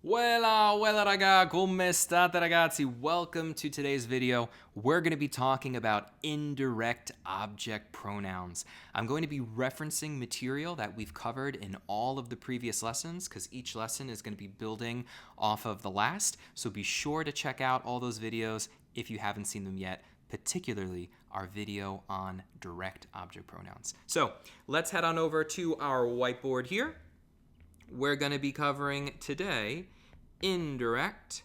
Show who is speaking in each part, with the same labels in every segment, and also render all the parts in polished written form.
Speaker 1: Weilà raga, come state ragazzi? Welcome to today's video. We're going to be talking about indirect object pronouns. I'm going to be referencing material that we've covered in all of the previous lessons because each lesson is going to be building off of the last. So be sure to check out all those videos if you haven't seen them yet, particularly our video on direct object pronouns. So let's head on over to our whiteboard here. We're going to be covering today indirect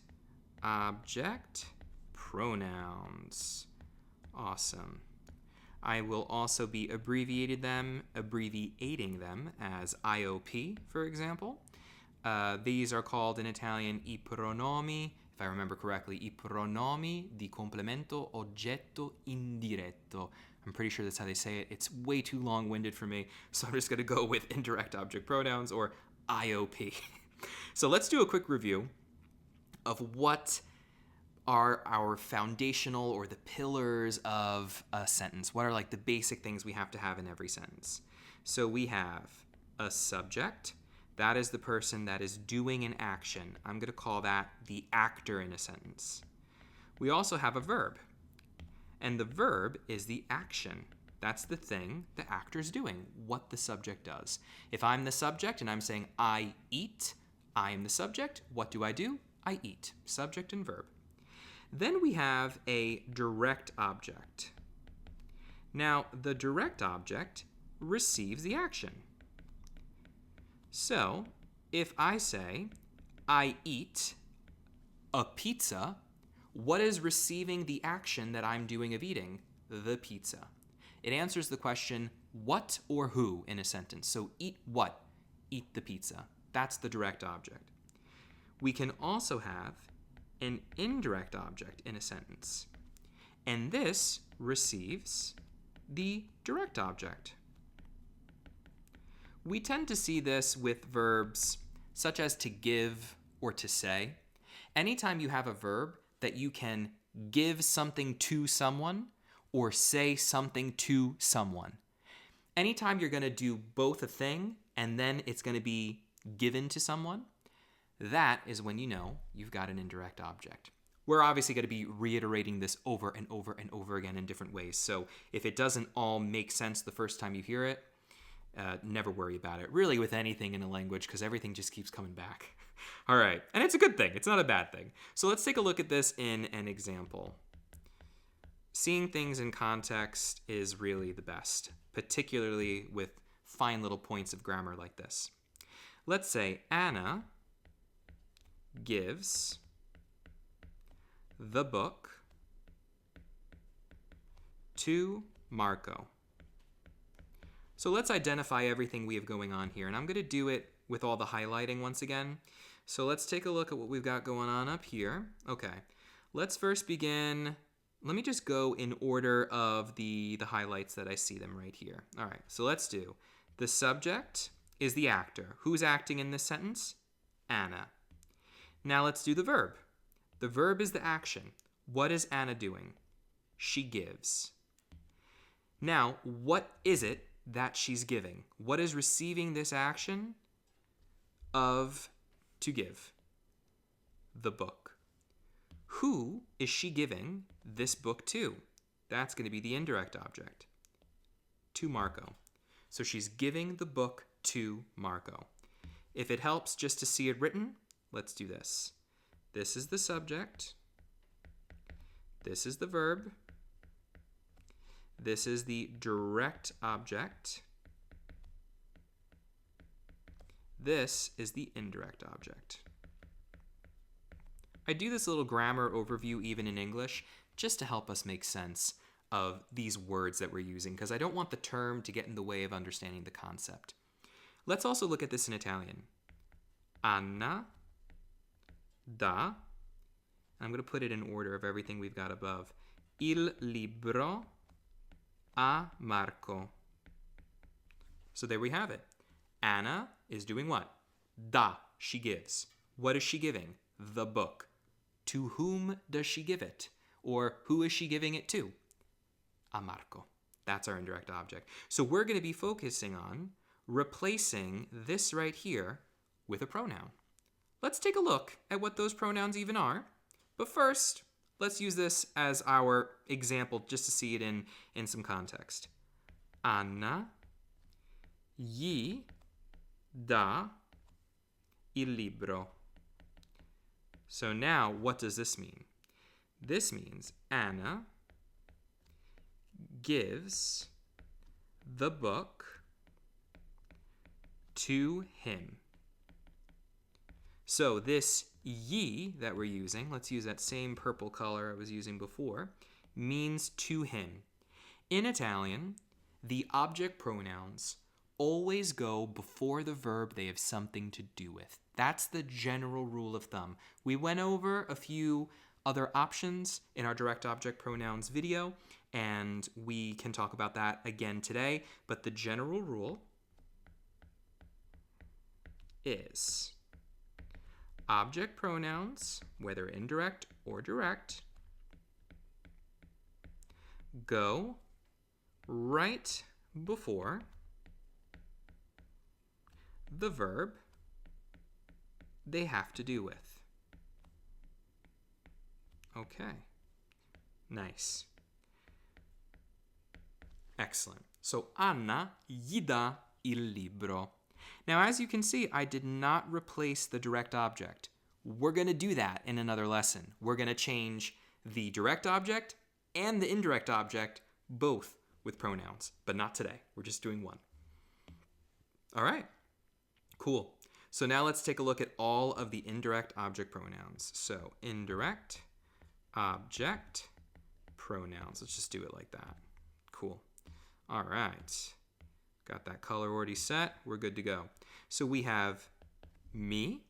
Speaker 1: object pronouns. Awesome. I will also be abbreviating them as IOP, for example. These are called in Italian I pronomi, if I remember correctly, I pronomi di complemento oggetto indiretto. I'm pretty sure that's how they say it. It's way too long-winded for me, so I'm just going to go with indirect object pronouns, or IOP. So let's do a quick review of what are our foundational or the pillars of a sentence. What are like the basic things we have to have in every sentence? So we have a subject. That is the person that is doing an action. I'm going to call that the actor in a sentence. We also have a verb. And the verb is the action. That's the thing the actor's doing, what the subject does. If I'm the subject and I'm saying I eat, I am the subject. What do? I eat. Subject and verb. Then we have a direct object. Now, the direct object receives the action. So, if I say I eat a pizza, what is receiving the action that I'm doing of eating? The pizza. It answers the question, what or who in a sentence. So eat what? Eat the pizza. That's the direct object. We can also have an indirect object in a sentence. And this receives the direct object. We tend to see this with verbs such as to give or to say. Anytime you have a verb that you can give something to someone or say something to someone. Anytime you're going to do both a thing and then it's going to be given to someone, that is when you know you've got an indirect object. We're obviously going to be reiterating this over and over and over again in different ways. So if it doesn't all make sense the first time you hear it, never worry about it. Really with anything in a language, because everything just keeps coming back. All right. And it's a good thing. It's not a bad thing. So let's take a look at this in an example. Seeing things in context is really the best, particularly with fine little points of grammar like this. Let's say Anna gives the book to Marco. So let's identify everything we have going on here, and I'm going to do it with all the highlighting once again. So let's take a look at what we've got going on up here. Okay, let's first begin. Let me just go in order of the highlights that I see them right here. All right, so let's do. The subject is the actor. Who's acting in this sentence? Anna. Now let's do the verb. The verb is the action. What is Anna doing? She gives. Now, what is it that she's giving? What is receiving this action of to give? The book. Who is she giving this book to? That's going to be the indirect object. To Marco. So she's giving the book to Marco. If it helps just to see it written, let's do this. This is the subject. This is the verb. This is the direct object. This is the indirect object. I do this little grammar overview even in English just to help us make sense of these words that we're using, because I don't want the term to get in the way of understanding the concept. Let's also look at this in Italian. Anna dà, I'm going to put it in order of everything we've got above. Il libro a Marco. So there we have it. Anna is doing what? Dà, she gives. What is she giving? The book. To whom does she give it? Or who is she giving it to? A Marco. That's our indirect object. So we're going to be focusing on replacing this right here with a pronoun. let's take a look at what those pronouns even are. But first, let's use this as our example just to see it in some context. Anna gli dà il libro. So now, what does this mean? This means Anna gives the book to him. So this ye that we're using, let's use that same purple color I was using before, means to him. In Italian, the object pronouns always go before the verb they have something to do with. That's the general rule of thumb. We went over a few other options in our direct object pronouns video, and we can talk about that again today, but the general rule is object pronouns, whether indirect or direct, go right before the verb they have to do with. Okay, nice. Excellent. So Anna gli dà il libro. Now, as you can see, I did not replace the direct object. We're going to do that in another lesson. We're going to change the direct object and the indirect object both with pronouns, but not today. We're just doing one. All right, cool. So now let's take a look at all of the indirect object pronouns. So indirect object pronouns. Let's just do it like that. Cool. All right. Got that color already set. We're good to go. So we have mi,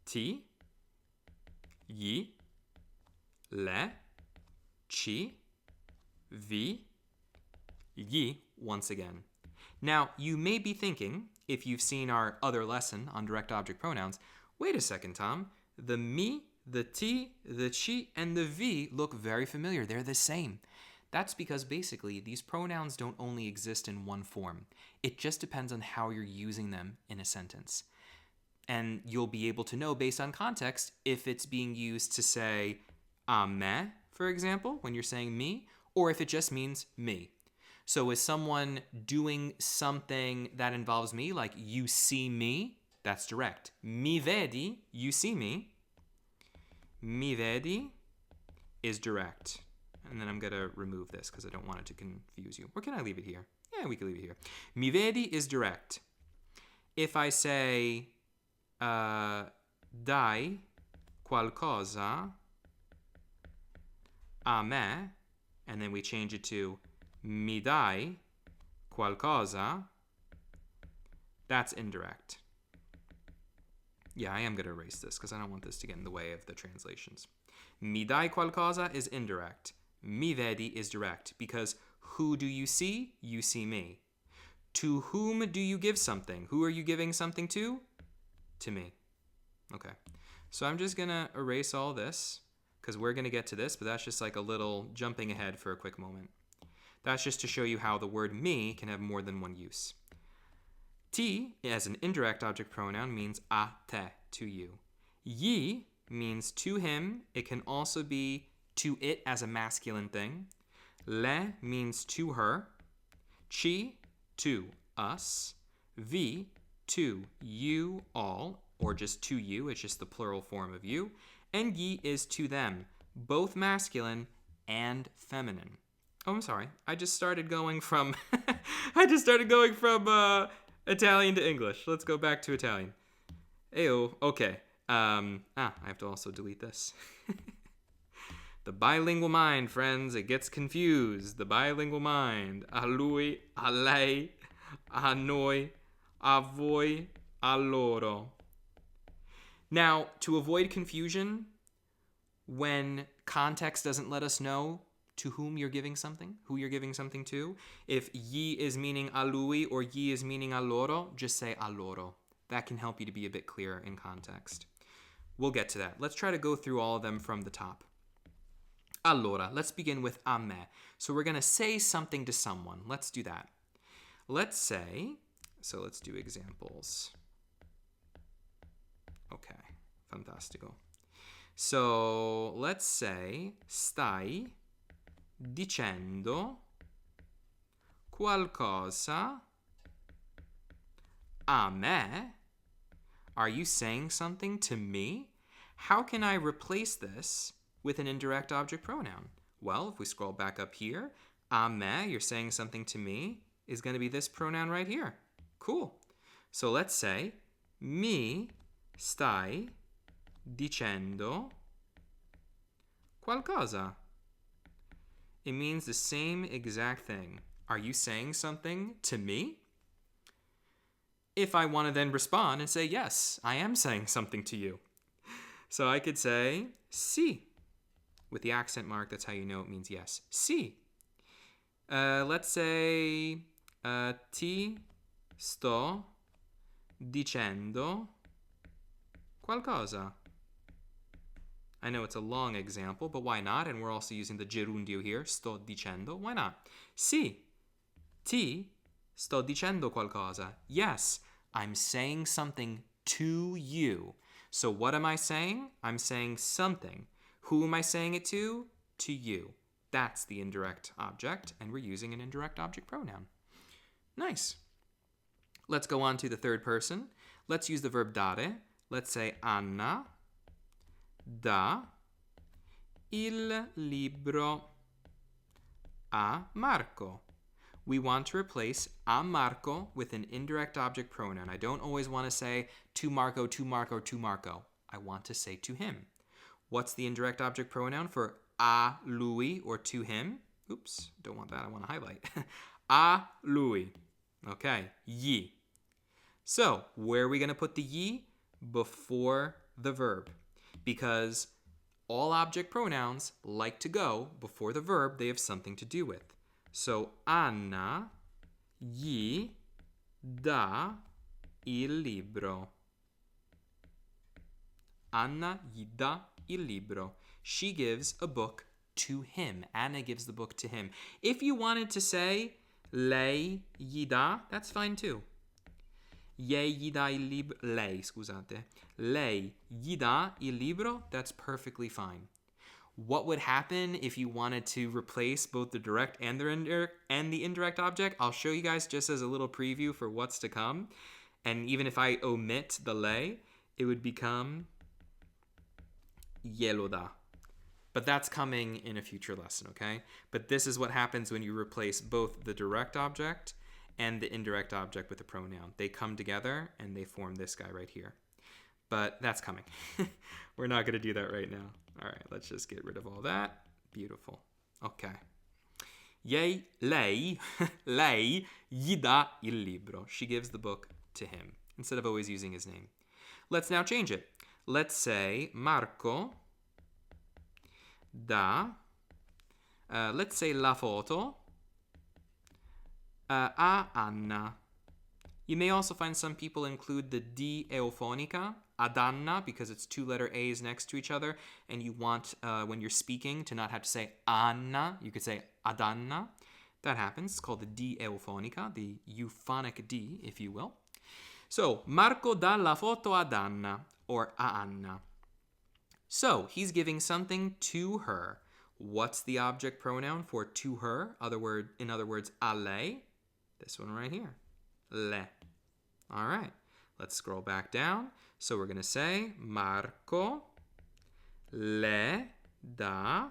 Speaker 1: ti, gli, le, ci, vi, gli once again. Now, you may be thinking, if you've seen our other lesson on direct object pronouns, wait a second, Tom. The mi, the ti, the ci, and the vi look very familiar. They're the same. That's because basically these pronouns don't only exist in one form. It just depends on how you're using them in a sentence. And you'll be able to know based on context if it's being used to say a me, for example, when you're saying me, or if it just means me. So is someone doing something that involves me, like you see me? That's direct. Mi vedi, you see me. Mi vedi is direct. And then I'm going to remove this because I don't want it to confuse you. Or can I leave it here? Yeah, we can leave it here. Mi vedi is direct. If I say dai qualcosa a me, and then we change it to mi dai qualcosa, that's indirect. Yeah, I am going to erase this because I don't want this to get in the way of the translations. Mi dai qualcosa is indirect. Mi vedi is direct because who do you see? You see me. To whom do you give something? Who are you giving something to? To me. Okay. So I'm just going to erase all this because we're going to get to this, but that's just like a little jumping ahead for a quick moment. That's just to show you how the word me can have more than one use. Ti, as an indirect object pronoun, means a te, to you. Gli means to him. It can also be to it as a masculine thing. Le means to her. Ci, to us. Vi, to you all, or just to you. It's just the plural form of you. And gli is to them, both masculine and feminine. Oh, I'm sorry. I just started going from Italian to English. Let's go back to Italian. Ew. Okay. I have to also delete this. The bilingual mind, friends, it gets confused. The bilingual mind. A lui, a lei, a noi, a voi, a loro. Now, to avoid confusion, when context doesn't let us know to whom you're giving something, who you're giving something to, if gli is meaning a lui or gli is meaning a loro, just say a loro. That can help you to be a bit clearer in context. We'll get to that. Let's try to go through all of them from the top. Allora, let's begin with a me. So we're going to say something to someone. Let's do that. Let's say, so let's do examples. Okay, fantastico. So let's say stai dicendo qualcosa a me. Are you saying something to me? How can I replace this with an indirect object pronoun? Well, if we scroll back up here, a me, you're saying something to me, is going to be this pronoun right here. Cool. So let's say mi stai dicendo qualcosa. It means the same exact thing. Are you saying something to me? If I want to then respond and say, yes, I am saying something to you. So I could say, sì. With the accent mark, that's how you know it means yes. Sì. Let's say, ti sto dicendo qualcosa. I know it's a long example, but why not? And we're also using the gerundio here, sto dicendo. Why not? Sì, ti sto dicendo qualcosa. Yes, I'm saying something to you. So what am I saying? I'm saying something. Who am I saying it to? To you. That's the indirect object, and we're using an indirect object pronoun. Nice. Let's go on to the third person. Let's use the verb dare. Let's say Anna dà il libro a Marco. We want to replace a Marco with an indirect object pronoun. I don't always want to say to Marco, to Marco, to Marco. I want to say to him. What's the indirect object pronoun for a lui or to him? Oops, don't want that. I want to highlight. A lui. Okay, gli. So, where are we going to put the gli? Before the verb. Because all object pronouns like to go before the verb they have something to do with. So, Anna gli dà il libro. Anna gli dà il libro. She gives a book to him. Anna gives the book to him. If you wanted to say lei gli dà, that's fine too. Lei gli dà il libro. Lei, scusate. Lei gli dà il libro, that's perfectly fine. What would happen if you wanted to replace both the direct and the indirect object? I'll show you guys just as a little preview for what's to come. And even if I omit the lei, it would become glielo dà. But that's coming in a future lesson, okay? But this is what happens when you replace both the direct object and the indirect object with a pronoun. They come together and they form this guy right here. But that's coming. We're not going to do that right now. All right, let's just get rid of all that. Beautiful. Okay. Lei gli dà il libro. She gives the book to him instead of always using his name. Let's now change it. Let's say Marco dà, let's say la foto a Anna. You may also find some people include the D euphonica, ad Anna, because it's two-letter A's next to each other, and you want, when you're speaking, to not have to say Anna. You could say ad Anna. That happens. It's called the D euphonica, the euphonic D, if you will. So, Marco dà la foto ad Anna, or a Anna. So, he's giving something to her. What's the object pronoun for to her? In other words, a lei. This one right here. Le. All right. Let's scroll back down. So we're going to say Marco le dà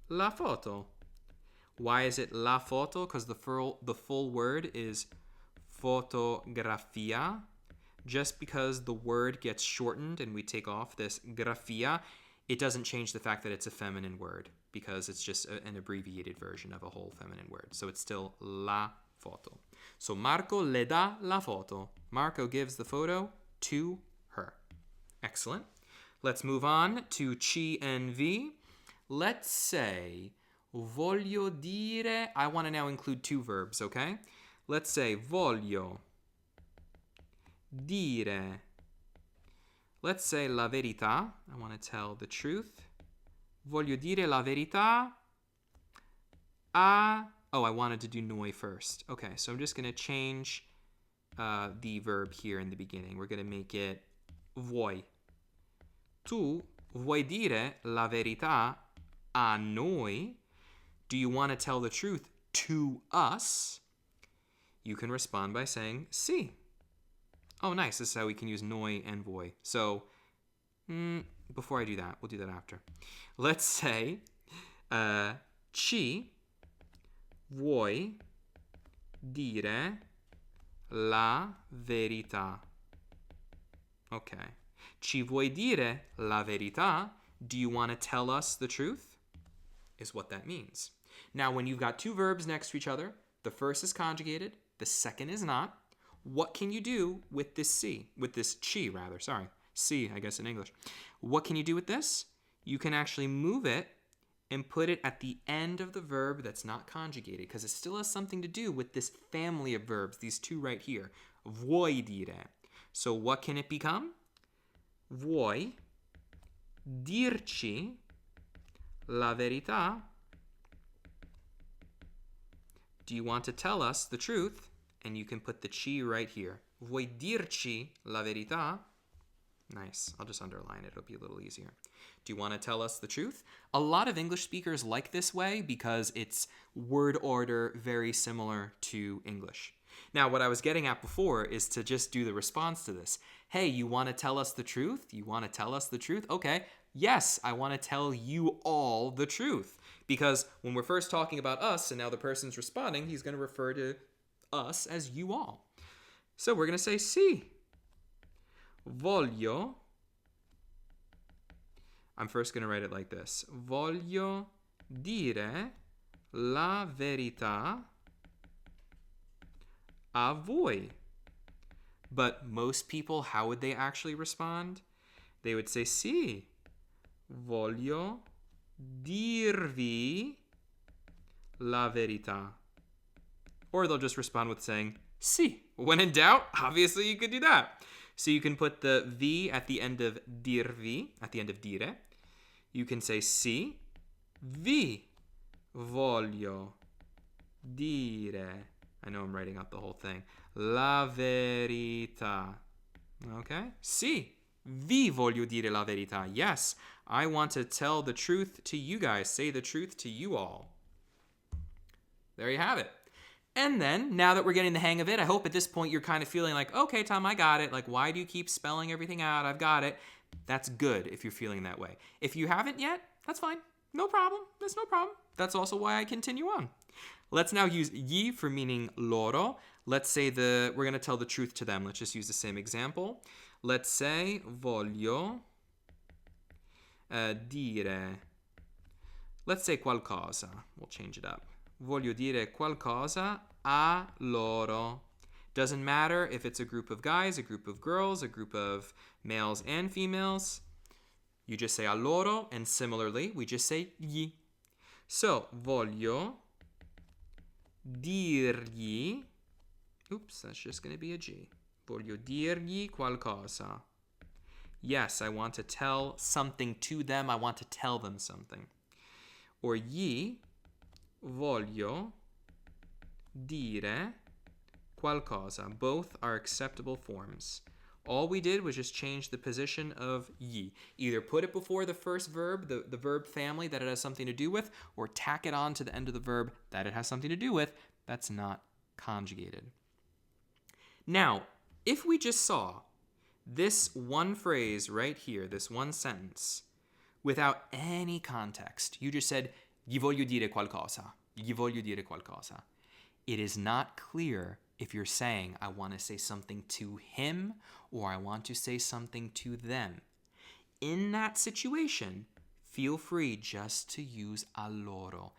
Speaker 1: la foto. Why is it la foto? Because the full word is fotografia. Just because the word gets shortened and we take off this grafia, it doesn't change the fact that it's a feminine word because it's just an abbreviated version of a whole feminine word. So it's still la foto. So Marco le dà la foto. Marco gives the photo to her. Excellent. Let's move on to ci and vi. Let's say voglio dire. I want to now include two verbs, okay? Let's say voglio dire. Let's say la verità. I want to tell the truth. Voglio dire la verità a... Oh, I wanted to do noi first. Okay, so I'm just going to change the verb here in the beginning. We're going to make it vuoi. tu vuoi dire la verità a noi? Do you want to tell the truth to us? You can respond by saying sì. Oh, nice. This is how we can use noi and voi. So, before I do that, we'll do that after. Let's say, ci vuoi dire la verità? Okay. Ci vuoi dire la verità? Do you want to tell us the truth? Is what that means. Now, when you've got two verbs next to each other, the first is conjugated, the second is not. What can you do with this ci? With this chi, rather. Sorry. Si, I guess in English. What can you do with this? You can actually move it and put it at the end of the verb that's not conjugated, because it still has something to do with this family of verbs, these two right here. Vuoi dire. So what can it become? Vuoi dirci la verità? Do you want to tell us the truth? And you can put the ci right here. Vuoi dirci la verità? Nice. I'll just underline it. It'll be a little easier. Do you want to tell us the truth? A lot of English speakers like this way because it's word order very similar to English. Now, what I was getting at before is to just do the response to this. Hey, you want to tell us the truth? You want to tell us the truth? Okay. Yes, I want to tell you all the truth. Because when we're first talking about us and now the person's responding, he's going to refer to us as you all. So we're going to say sì. Voglio. I'm first going to write it like this. Voglio dire la verità a voi. But most people, how would they actually respond? They would say sì. Voglio dirvi la verità. Or they'll just respond with saying sì. When in doubt, obviously you could do that. So you can put the vi at the end of dirvi, at the end of dire. You can say sì. Vi voglio dire. I know I'm writing out the whole thing. La verità. Okay? Sì. Vi voglio dire la verità. Yes, I want to tell the truth to you guys. Say the truth to you all. There you have it. And then, now that we're getting the hang of it, I hope at this point you're kind of feeling like, okay, Tom, I got it. Like, why do you keep spelling everything out? I've got it. That's good if you're feeling that way. If you haven't yet, that's fine. No problem. That's no problem. That's also why I continue on. Let's now use gli for meaning loro. Let's say we're going to tell the truth to them. Let's just use the same example. Let's say voglio dire. Let's say qualcosa. We'll change it up. Voglio dire qualcosa a loro. Doesn't matter if it's a group of guys, a group of girls, a group of males and females. You just say a loro, and similarly, we just say gli. So, voglio dirgli. Oops, that's just going to be a G. Voglio dirgli qualcosa. Yes, I want to tell something to them. I want to tell them something. Or gli voglio dire qualcosa. Both are acceptable forms. All we did was just change the position of gli. Either put it before the first verb, the verb family that it has something to do with, or tack it on to the end of the verb that it has something to do with that's not conjugated. Now, if we just saw this one phrase right here, this one sentence, without any context, you just said, gli voglio dire qualcosa. Gli voglio dire qualcosa. It is not clear if you're saying, I want to say something to him or I want to say something to them. In that situation, feel free just to use a loro.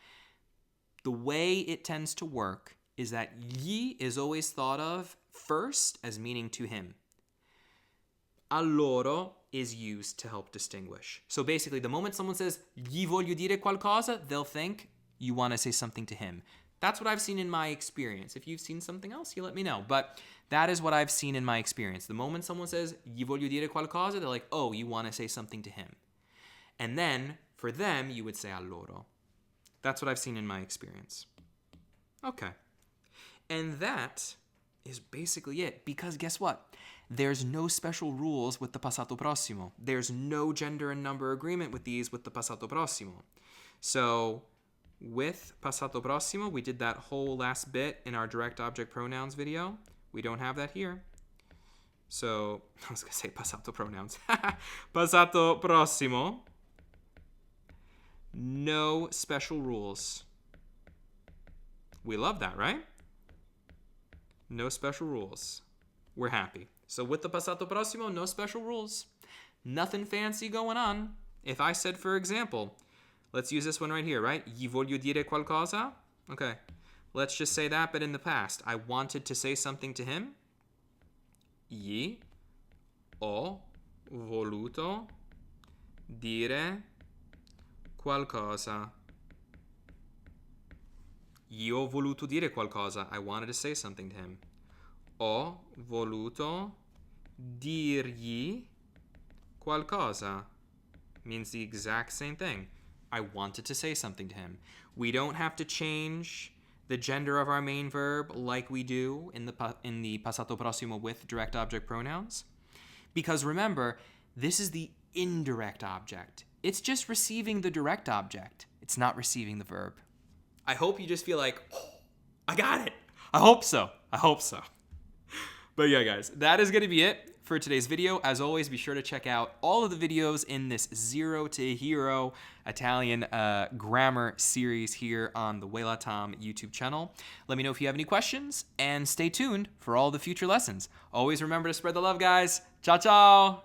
Speaker 1: The way it tends to work is that gli is always thought of first as meaning to him. A loro is used to help distinguish. So basically, the moment someone says, gli voglio dire qualcosa, they'll think you want to say something to him. That's what I've seen in my experience. If you've seen something else, you let me know. But that is what I've seen in my experience. The moment someone says, gli voglio dire qualcosa, they're like, oh, you want to say something to him. And then, for them, you would say a loro. That's what I've seen in my experience. Okay. And that is basically it. Because guess what? there's no special rules with the passato prossimo. There's no gender and number agreement with these with the passato prossimo. So with passato prossimo, we did that whole last bit in our direct object pronouns video. We don't have that here. So I was going to say passato pronouns. Passato prossimo. No special rules. We love that, right? No special rules. We're happy. So with the passato prossimo, no special rules. Nothing fancy going on. If I said, for example, let's use this one right here, right? Gli voglio dire qualcosa. Okay. Let's just say that, but in the past. I wanted to say something to him. Gli ho voluto dire qualcosa. Gli ho voluto dire qualcosa. I wanted to say something to him. Ho voluto dirgli qualcosa. Means the exact same thing. I wanted to say something to him. We don't have to change the gender of our main verb like we do in the passato prossimo with direct object pronouns. Because remember, this is the indirect object. It's just receiving the direct object. It's not receiving the verb. I hope you just feel like, oh, I got it. I hope so. I hope so. But yeah, guys, that is going to be it for today's video. As always, be sure to check out all of the videos in this Zero to Hero Italian grammar series here on the Weilà Tom YouTube channel. Let me know if you have any questions, and stay tuned for all the future lessons. Always remember to spread the love, guys. Ciao, ciao!